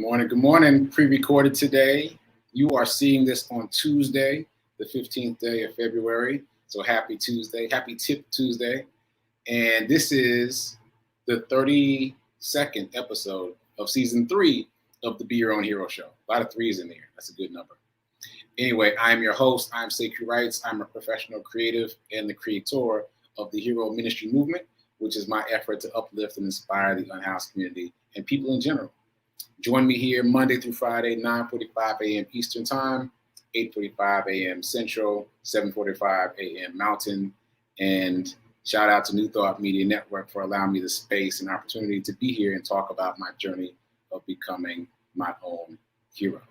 morning. Good morning. Pre-recorded today. You are seeing this on Tuesday, the 15th day of February. So happy Tuesday. Happy Tip Tuesday. And this is the 32nd episode of season 3 of the Be Your Own Hero show. A lot of threes in there. That's a good number. Anyway, I'm your host. I'm Sekouwrites. I'm a professional creative and the creator of the Hero Ministry Movement, which is my effort to uplift and inspire the unhoused community and people in general. Join me here Monday through Friday, 9:45 a.m. Eastern Time, 8:45 a.m. Central, 7:45 a.m. Mountain. And shout out to New Thought Media Network for allowing me the space and opportunity to be here and talk about my journey of becoming my own hero.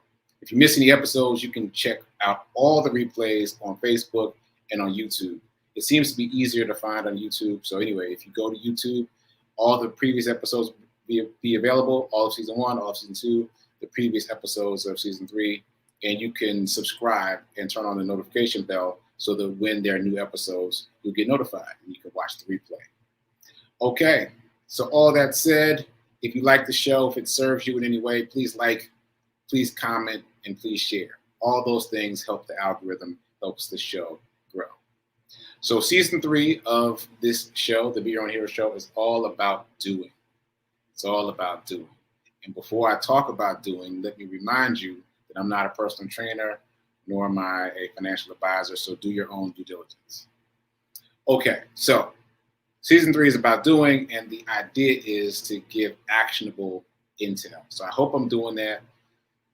If you miss any episodes, you can check out all the replays on Facebook and on YouTube. It seems to be easier to find on YouTube. So anyway, if you go to YouTube, all the previous episodes be available, all of season 1, all of season 2, the previous episodes of season 3, and you can subscribe and turn on the notification bell so that when there are new episodes, you'll get notified and you can watch the replay. Okay, so all that said, if you like the show, if it serves you in any way, please like, please comment, and please share. All those things help the algorithm, helps the show grow. So season 3 of this show, the Be Your Own Hero show, is all about doing. It's all about doing. And before I talk about doing, let me remind you that I'm not a personal trainer, nor am I a financial advisor, so do your own due diligence. Okay, so season 3 is about doing, and the idea is to give actionable intel. So I hope I'm doing that.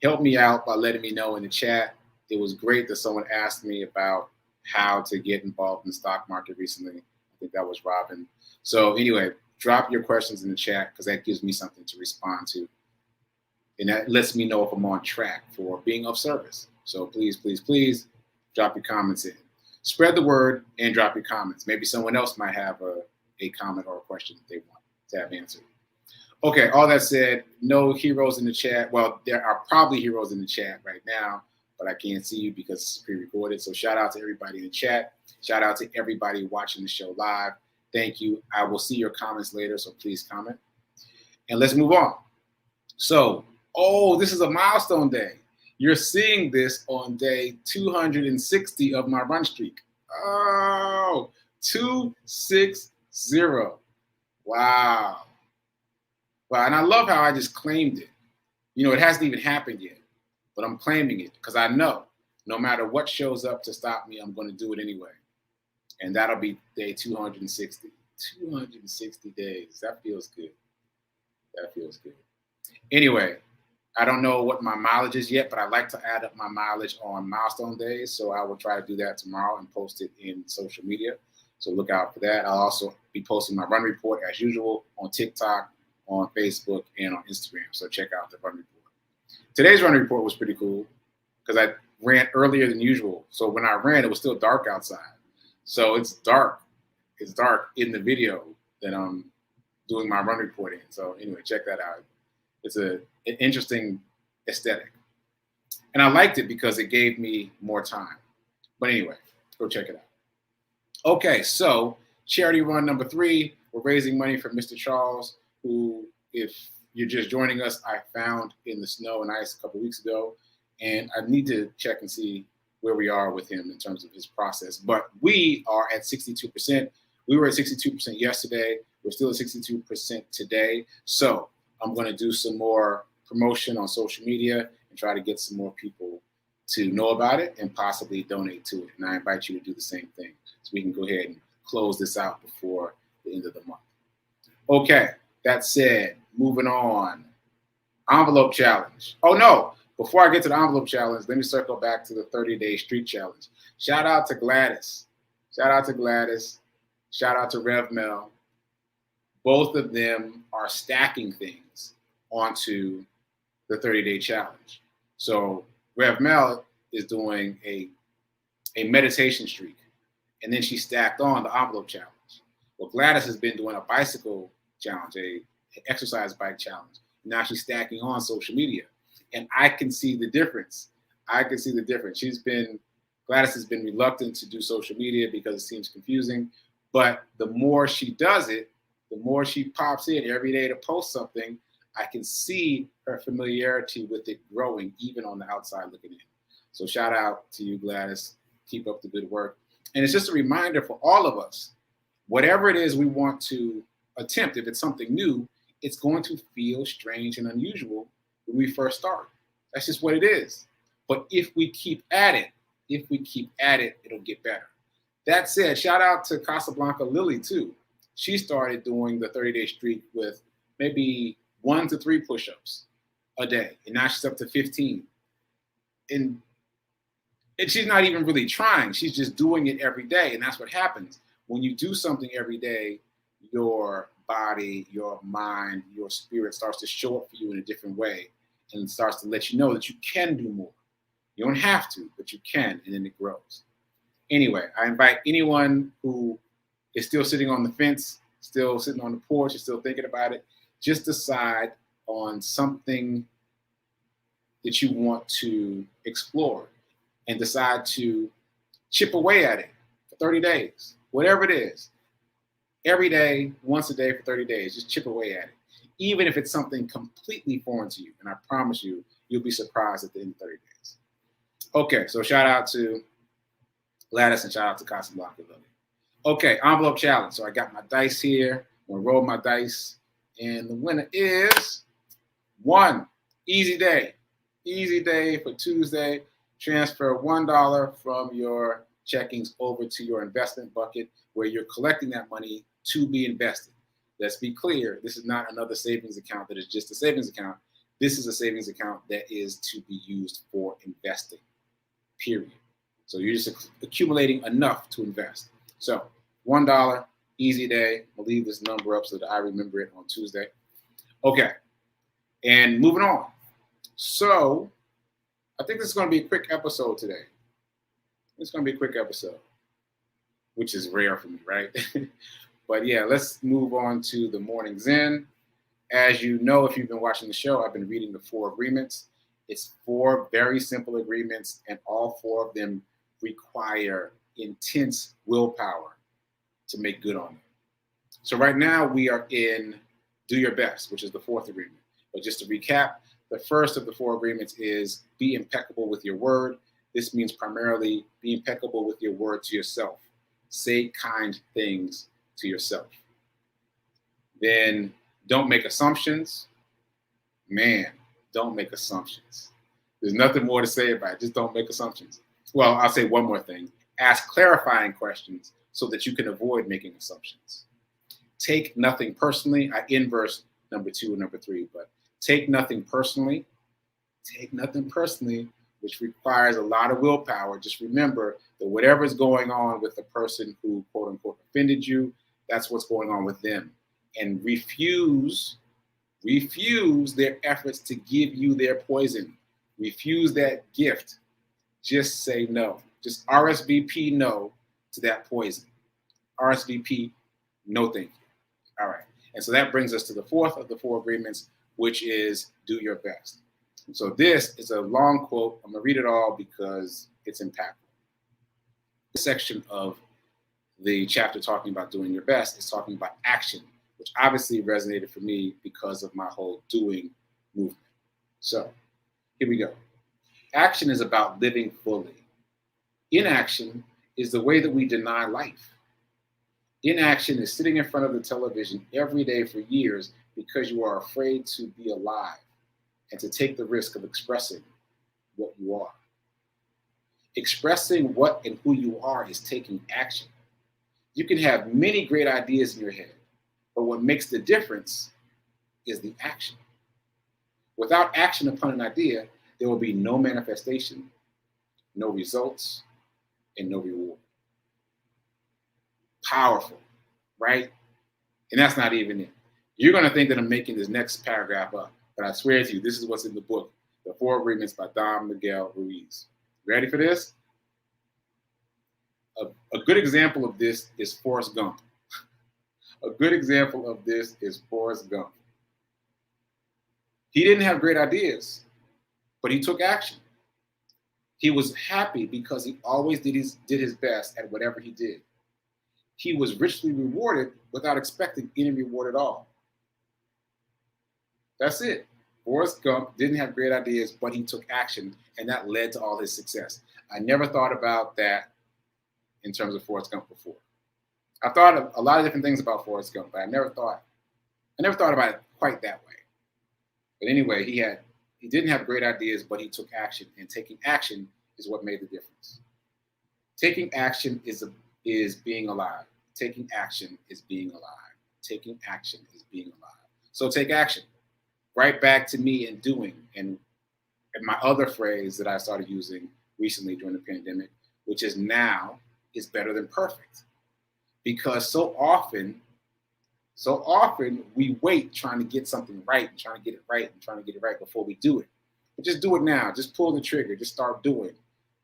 Help me out by letting me know in the chat. It was great that someone asked me about how to get involved in the stock market recently. I think that was Robin. So anyway, drop your questions in the chat because that gives me something to respond to. And that lets me know if I'm on track for being of service. So please, please, please drop your comments in. Spread the word and drop your comments. Maybe someone else might have a comment or a question that they want to have answered. Okay, all that said, no heroes in the chat. Well, there are probably heroes in the chat right now, but I can't see you because it's pre-recorded. So shout out to everybody in the chat. Shout out to everybody watching the show live. Thank you. I will see your comments later, so please comment. And let's move on. So, this is a milestone day. You're seeing this on day 260 of my run streak. 260. Wow. Wow, and I love how I just claimed it. You know, it hasn't even happened yet, but I'm claiming it because I know no matter what shows up to stop me, I'm going to do it anyway. And that'll be day 260. 260 days. That feels good. That feels good. Anyway, I don't know what my mileage is yet, but I like to add up my mileage on milestone days. So I will try to do that tomorrow and post it in social media. So look out for that. I'll also be posting my run report as usual on TikTok, on Facebook, and on Instagram. So check out the run report. Today's run report was pretty cool because I ran earlier than usual. So when I ran, it was still dark outside. So it's dark. It's dark in the video that I'm doing my run report in. So anyway, check that out. It's an interesting aesthetic. And I liked it because it gave me more time. But anyway, go check it out. Okay, so charity run number 3. We're raising money for Mr. Charles, who, if you're just joining us, I found in the snow and ice a couple weeks ago. And I need to check and see where we are with him in terms of his process. But we are at 62%. We were at 62% yesterday. We're still at 62% today. So I'm going to do some more promotion on social media and try to get some more people to know about it and possibly donate to it. And I invite you to do the same thing so we can go ahead and close this out before the end of the month. Okay, that said, moving on. Envelope challenge. Oh, no. Before I get to the envelope challenge, let me circle back to the 30-day streak challenge. Shout out to Gladys. Shout out to Gladys. Shout out to Rev Mel. Both of them are stacking things onto the 30-day challenge. So Rev Mel is doing a meditation streak, and then she stacked on the envelope challenge. Well, Gladys has been doing a bicycle challenge, an exercise bike challenge. Now she's stacking on social media. And I can see the difference. I can see the difference. Gladys has been reluctant to do social media because it seems confusing. But the more she does it, the more she pops in every day to post something, I can see her familiarity with it growing, even on the outside looking in. So shout out to you, Gladys. Keep up the good work. And it's just a reminder for all of us, whatever it is we want to attempt, if it's something new, it's going to feel strange and unusual when we first start. That's just what it is. But if we keep at it, it'll get better. That said, shout out to Casablanca Lily too. She started doing the 30-day streak with maybe 1 to 3 push-ups a day, and now she's up to 15. And she's not even really trying. She's just doing it every day, and that's what happens. When you do something every day, your body, your mind, your spirit starts to show up for you in a different way and starts to let you know that you can do more. You don't have to, but you can, and then it grows. Anyway, I invite anyone who is still sitting on the fence, still sitting on the porch, is still thinking about it, just decide on something that you want to explore and decide to chip away at it for 30 days, whatever it is. Every day, once a day for 30 days, just chip away at it, even if it's something completely foreign to you. And I promise you, you'll be surprised at the end of 30 days. Okay, so shout out to Gladys and shout out to Casablanca Lily. Okay, envelope challenge. So I got my dice here. I'm going to roll my dice. And the winner is 1. Easy day. Easy day for Tuesday. Transfer $1 from your checkings over to your investment bucket where you're collecting that money to be invested. Let's be clear. This is not another savings account that is just a savings account. This is a savings account that is to be used for investing, period. So you're just accumulating enough to invest. So $1, easy day. I'll leave this number up so that I remember it on Tuesday. Okay, and moving on. So I think this is going to be a quick episode today. It's going to be a quick episode, which is rare for me, right? But yeah, let's move on to the morning Zen. As you know, if you've been watching the show, I've been reading the 4 agreements. It's 4 very simple agreements, and all 4 of them require intense willpower to make good on them. So right now we are in Do Your Best, which is the 4th agreement. But just to recap, the first of the 4 agreements is be impeccable with your word. This means primarily be impeccable with your word to yourself. Say kind things to yourself. Then don't make assumptions. Man, don't make assumptions. There's nothing more to say about it. Just don't make assumptions. Well, I'll say one more thing. Ask clarifying questions so that you can avoid making assumptions. Take nothing personally. I inverse number 2 and number 3, but take nothing personally. Take nothing personally, which requires a lot of willpower. Just remember that whatever's going on with the person who, quote unquote, offended you, that's what's going on with them. And refuse their efforts to give you their poison. Refuse that gift. Just say no. Just RSVP no to that poison. RSVP, no thank you. All right. And so that brings us to the 4th of the 4 agreements, which is do your best. And so this is a long quote. I'm going to read it all because it's impactful. This section of the chapter talking about doing your best is talking about action, which obviously resonated for me because of my whole doing movement. So here we go. Action is about living fully. Inaction is the way that we deny life. Inaction is sitting in front of the television every day for years because you are afraid to be alive and to take the risk of expressing what you are. Expressing what and who you are is taking action. You can have many great ideas in your head, but what makes the difference is the action. Without action upon an idea, there will be no manifestation, no results, and no reward. Powerful, right? And that's not even it. You're going to think that I'm making this next paragraph up, but I swear to you, this is what's in the book, The 4 Agreements by Don Miguel Ruiz. Ready for this? A good example of this is Forrest Gump. A good example of this is Forrest Gump. He didn't have great ideas, but he took action. He was happy because he always did his best at whatever he did. He was richly rewarded without expecting any reward at all. That's it. Forrest Gump didn't have great ideas, but he took action, and that led to all his success. I never thought about that in terms of Forrest Gump before. I thought of a lot of different things about Forrest Gump, but I never thought about it quite that way. But anyway, he didn't have great ideas, but he took action, and taking action is what made the difference. Taking action is being alive. Taking action is being alive. Taking action is being alive. So take action. Right back to me and doing. And my other phrase that I started using recently during the pandemic, which is now is better than perfect. Because so often we wait trying to get something right and trying to get it right and trying to get it right before we do it. But just do it now. Just pull the trigger. Just start doing.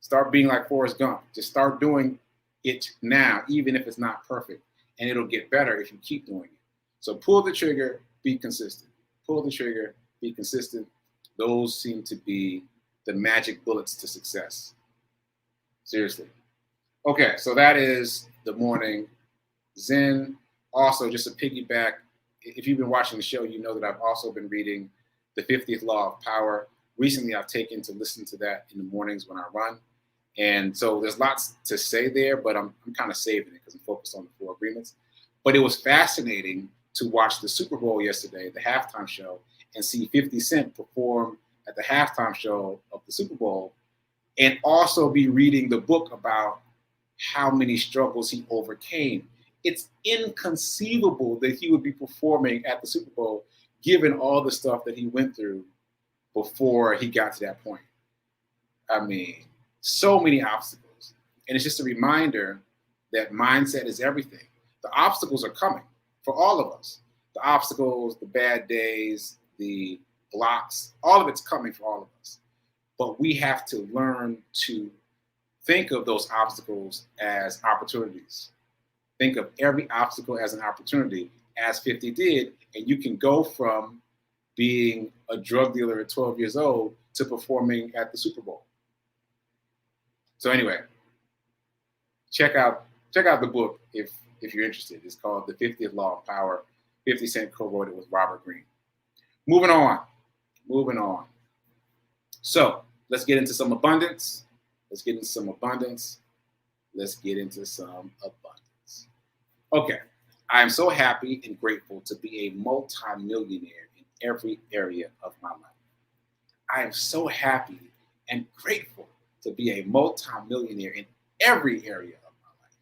Start being like Forrest Gump. Just start doing it now, even if it's not perfect. And it'll get better if you keep doing it. So pull the trigger, be consistent. Pull the trigger, be consistent. Those seem to be the magic bullets to success. Seriously. Okay, so that is the morning Zen. Also, just a piggyback, if you've been watching the show, you know that I've also been reading The 50th Law of Power. Recently, I've taken to listen to that in the mornings when I run. And so there's lots to say there, but I'm kind of saving it because I'm focused on the 4 agreements. But it was fascinating to watch the Super Bowl yesterday, the halftime show, and see 50 Cent perform at the halftime show of the Super Bowl, and also be reading the book about how many struggles he overcame. It's inconceivable that he would be performing at the Super Bowl given all the stuff that he went through before he got to that point. I mean, so many obstacles. And it's just a reminder that mindset is everything. The obstacles are coming for all of us. The obstacles, the bad days, the blocks, all of it's coming for all of us. But we have to learn to think of those obstacles as opportunities. Think of every obstacle as an opportunity, as 50 did, and you can go from being a drug dealer at 12 years old to performing at the Super Bowl. So anyway, check out the book if you're interested. It's called The 50th Law of Power. 50 Cent co-wrote it with Robert Greene. Moving on. So let's get into some abundance. Okay, I am so happy and grateful to be a multi-millionaire in every area of my life. I am so happy and grateful to be a multi-millionaire in every area of my life.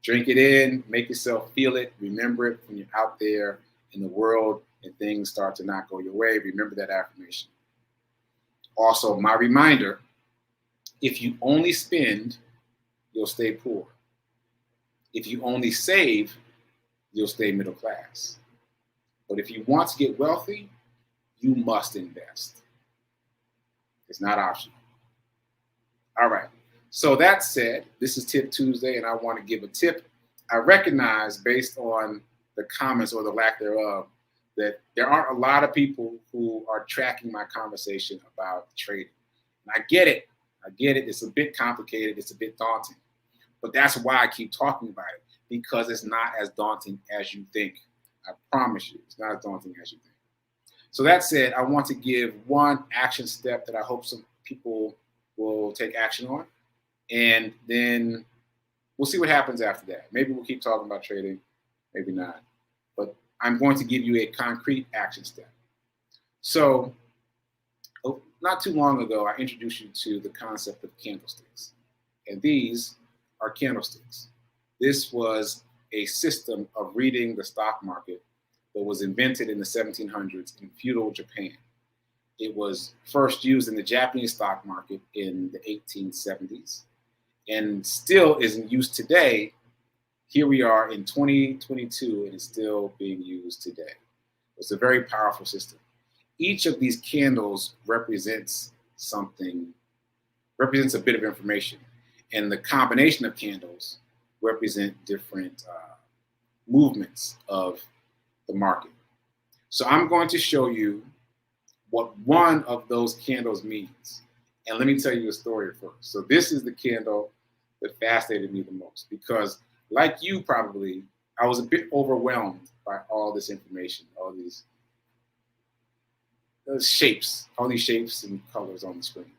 Drink it in, make yourself feel it, remember it when you're out there in the world and things start to not go your way. Remember that affirmation. Also, my reminder, if you only spend, you'll stay poor. If you only save, you'll stay middle class. But if you want to get wealthy, you must invest. It's not optional. All right. So that said, this is Tip Tuesday, and I want to give a tip. I recognize, based on the comments or the lack thereof, that there aren't a lot of people who are tracking my conversation about trading. And I get it. It's a bit complicated. It's a bit daunting. But that's why I keep talking about it, because it's not as daunting as you think. I promise you, it's not as daunting as you think. So that said, I want to give one action step that I hope some people will take action on. And then we'll see what happens after that. Maybe we'll keep talking about trading, maybe not. But I'm going to give you a concrete action step. So not too long ago, I introduced you to the concept of candlesticks. And these are candlesticks. This was a system of reading the stock market that was invented in the 1700s in feudal Japan. It was first used in the Japanese stock market in the 1870s and still is in use today. Here we are in 2022 and it's still being used today. It's a very powerful system. Each of these candles represents a bit of information. And the combination of candles represent different movements of the market. So I'm going to show you what one of those candles means. And let me tell you a story first. So this is the candle that fascinated me the most because, like you probably, I was a bit overwhelmed by all this information, all these shapes, all these shapes and colors on the screen.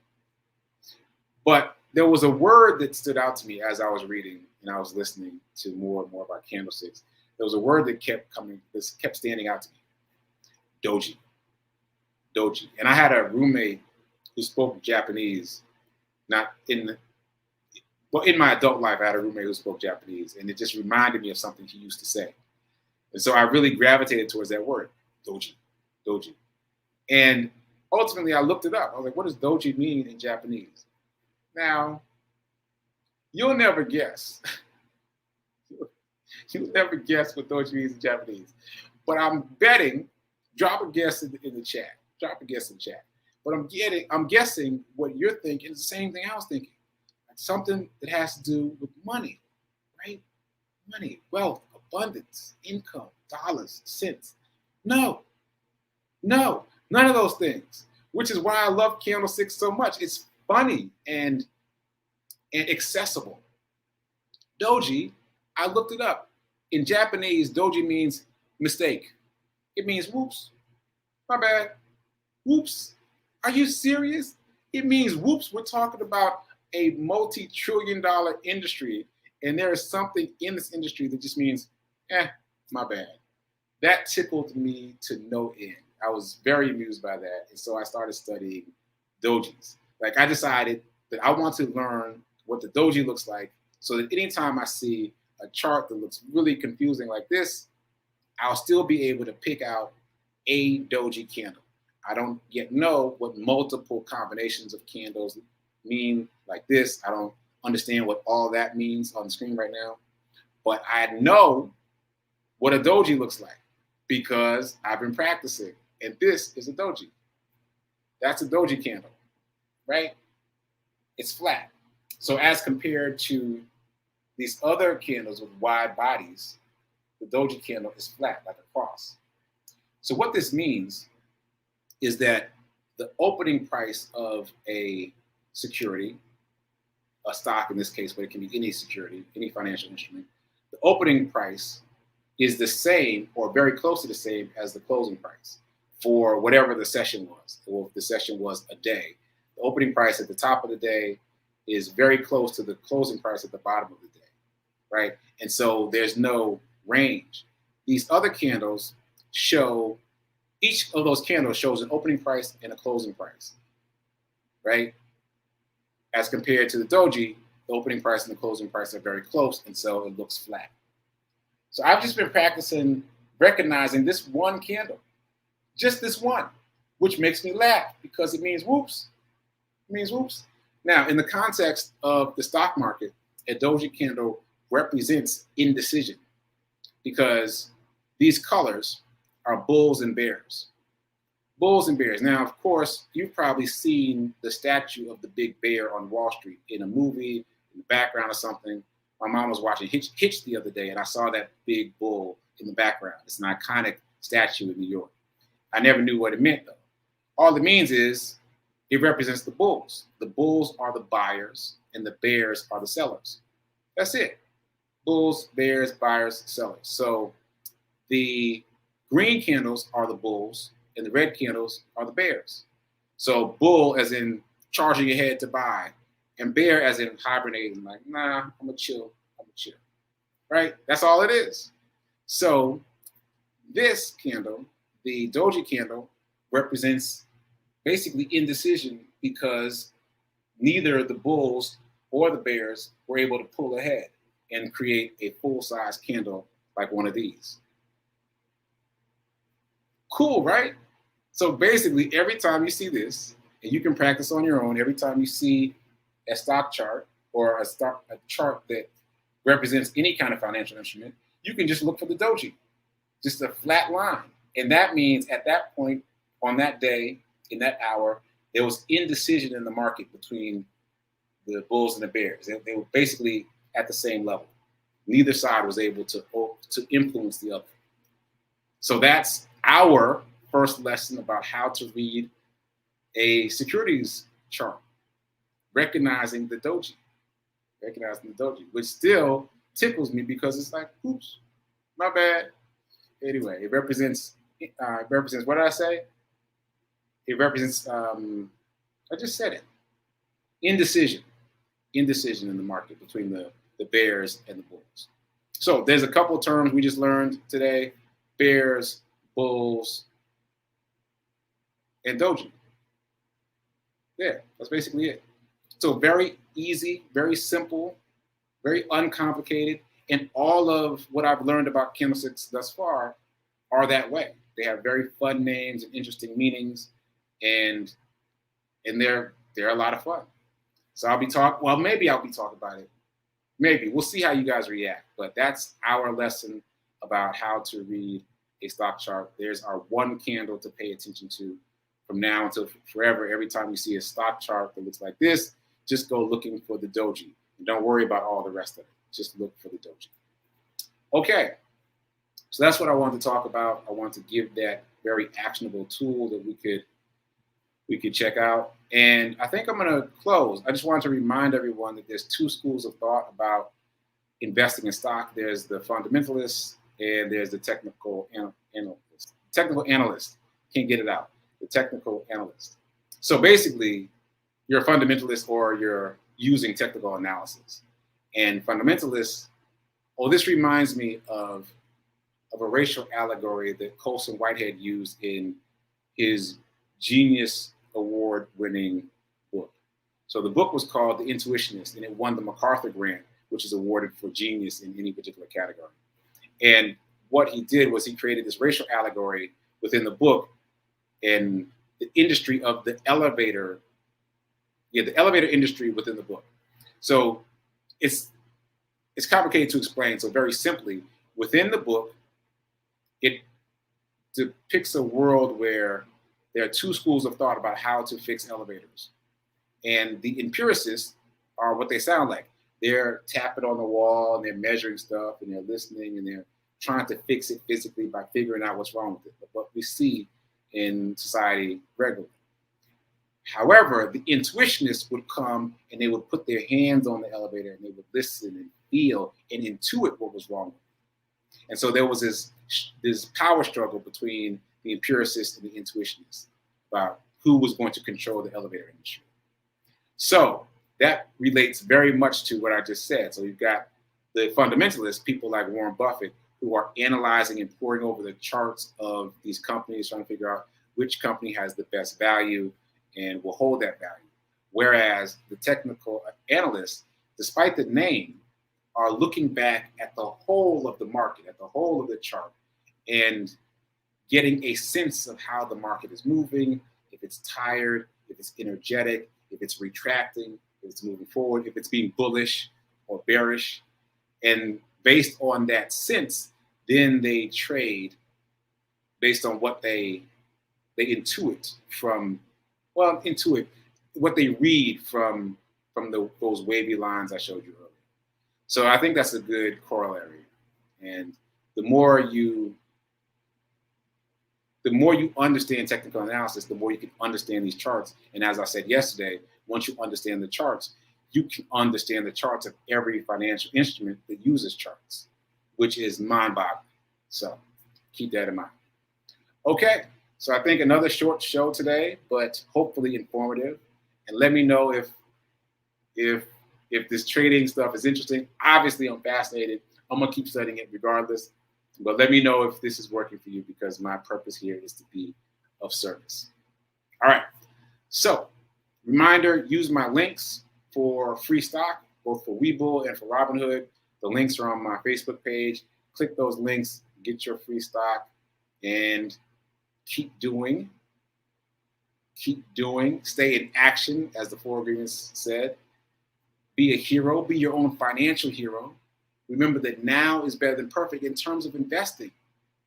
But there was a word that stood out to me as I was reading and I was listening to more and more about candlesticks. There was a word that kept standing out to me. Doji. Doji. And I had a roommate who spoke Japanese, in my adult life, I had a roommate who spoke Japanese, and it just reminded me of something he used to say. And so I really gravitated towards that word, doji, doji. And ultimately, I looked it up. I was like, what does doji mean in Japanese? Now, you'll never guess. You'll never guess what doji means in Japanese. But I'm betting, drop a guess in the chat. Drop a guess in the chat. But I'm guessing what you're thinking is the same thing I was thinking. Something that has to do with money, right? Money, wealth, abundance, income, dollars, cents. No, none of those things, which is why I love Candlesticks so much. It's funny and accessible. Doji, I looked it up. In Japanese, doji means mistake. It means whoops, my bad, whoops. Are you serious? It means whoops, we're talking about a multi-trillion-dollar industry, and there is something in this industry that just means, my bad. That tickled me to no end. I was very amused by that, and so I started studying dojis. Like, I decided that I want to learn what the doji looks like, so that anytime I see a chart that looks really confusing like this, I'll still be able to pick out a doji candle. I don't yet know what multiple combinations of candles mean like this. I don't understand what all that means on the screen right now, but I know what a doji looks like because I've been practicing, and this is a doji. That's a doji candle, right? It's flat. So as compared to these other candles with wide bodies, the doji candle is flat, like a cross. So what this means is that the opening price of a security, a stock in this case, but it can be any security, any financial instrument, the opening price is the same or very close to the same as the closing price for whatever the session was, or if the session was a day. The opening price at the top of the day is very close to the closing price at the bottom of the day, right? And so there's no range. These other candles show, each of those candles shows an opening price and a closing price, right? As compared to the doji, the opening price and the closing price are very close, and so it looks flat. So I've just been practicing recognizing this one candle, just this one, which makes me laugh because it means whoops. It means whoops. Now, in the context of the stock market, a doji candle represents indecision because these colors are bulls and bears. Bulls and bears. Now, of course, you've probably seen the statue of the big bear on Wall Street in a movie, in the background or something. My mom was watching Hitch the other day, and I saw that big bull in the background. It's an iconic statue in New York. I never knew what it meant, though. All it means is it represents the bulls. The bulls are the buyers, and the bears are the sellers. That's it. Bulls, bears, buyers, sellers. So the green candles are the bulls, and the red candles are the bears. So bull as in charging ahead to buy, and bear as in hibernating, like, nah, I'm gonna chill, right? That's all it is. So this candle, the doji candle, represents basically indecision because neither the bulls or the bears were able to pull ahead and create a full-size candle like one of these. Cool, right? So basically, every time you see this, and you can practice on your own, every time you see a stock chart or a chart that represents any kind of financial instrument, you can just look for the doji, just a flat line. And that means at that point, on that day, in that hour, there was indecision in the market between the bulls and the bears. They were basically at the same level. Neither side was able to influence the other. So that's our first lesson about how to read a securities chart, recognizing the doji, which still tickles me because it's like, oops, my bad. Anyway, it represents what did I say? It represents, I just said it, indecision. Indecision in the market between the bears and the bulls. So there's a couple of terms we just learned today: bears, bulls, and doji. Yeah, that's basically it. So very easy, very simple, very uncomplicated. And all of what I've learned about candlesticks thus far are that way. They have very fun names and interesting meanings, and they're a lot of fun. So maybe I'll be talking about it. Maybe. We'll see how you guys react. But that's our lesson about how to read a stock chart. There's our one candle to pay attention to from now until forever. Every time you see a stock chart that looks like this, just go looking for the doji. And don't worry about all the rest of it. Just look for the doji. Okay. So that's what I wanted to talk about. I want to give that very actionable tool that we could check out. And I think I'm going to close. I just wanted to remind everyone that there's two schools of thought about investing in stock. There's the fundamentalist and there's the technical analyst. Technical analyst. Can't get it out. The technical analyst. So basically, you're a fundamentalist or you're using technical analysis. And fundamentalists, this reminds me of a racial allegory that Colson Whitehead used in his Genius Award-winning book. So the book was called The Intuitionist, and it won the MacArthur Grant, which is awarded for genius in any particular category. And what he did was he created this racial allegory within the book and the industry of the elevator industry within the book. So it's complicated to explain. So very simply, within the book, it depicts a world where there are two schools of thought about how to fix elevators. And the empiricists are what they sound like. They're tapping on the wall and they're measuring stuff and they're listening and they're trying to fix it physically by figuring out what's wrong with it. What we see in society regularly. However, the intuitionists would come and they would put their hands on the elevator and they would listen and feel and intuit what was wrong with it. And so there was this power struggle between the empiricists and the intuitionists about who was going to control the elevator industry. So that relates very much to what I just said. So you've got the fundamentalists, people like Warren Buffett, who are analyzing and poring over the charts of these companies, trying to figure out which company has the best value and will hold that value. Whereas the technical analysts, despite the name, are looking back at the whole of the market, at the whole of the chart, and getting a sense of how the market is moving, if it's tired, if it's energetic, if it's retracting, if it's moving forward, if it's being bullish or bearish. And based on that sense, then they trade based on what they intuit from, what they read from those wavy lines I showed you earlier. So I think that's a good corollary. And the more you understand technical analysis, the more you can understand these charts. And as I said yesterday, once you understand the charts, you can understand the charts of every financial instrument that uses charts, which is mind-boggling. So keep that in mind. Okay, so I think another short show today, but hopefully informative. And let me know if this trading stuff is interesting. Obviously, I'm fascinated. I'm gonna keep studying it regardless. But let me know if this is working for you, because my purpose here is to be of service. All right. So, reminder, use my links for free stock, both for Webull and for Robinhood. The links are on my Facebook page. Click those links, get your free stock, and keep doing. Stay in action, as the 4 agreements said. Be a hero. Be your own financial hero. Remember that now is better than perfect in terms of investing.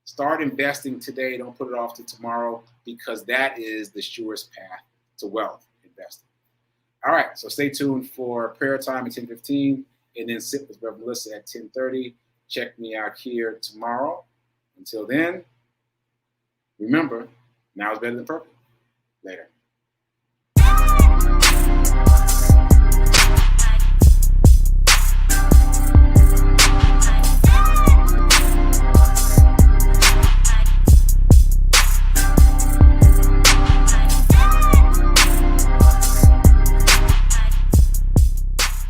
Start investing today. Don't put it off to tomorrow, because that is the surest path to wealth, investing. All right, so stay tuned for prayer time at 10:15, and then sit with Reverend Melissa at 10:30. Check me out here tomorrow. Until then, remember, now is better than perfect. Later.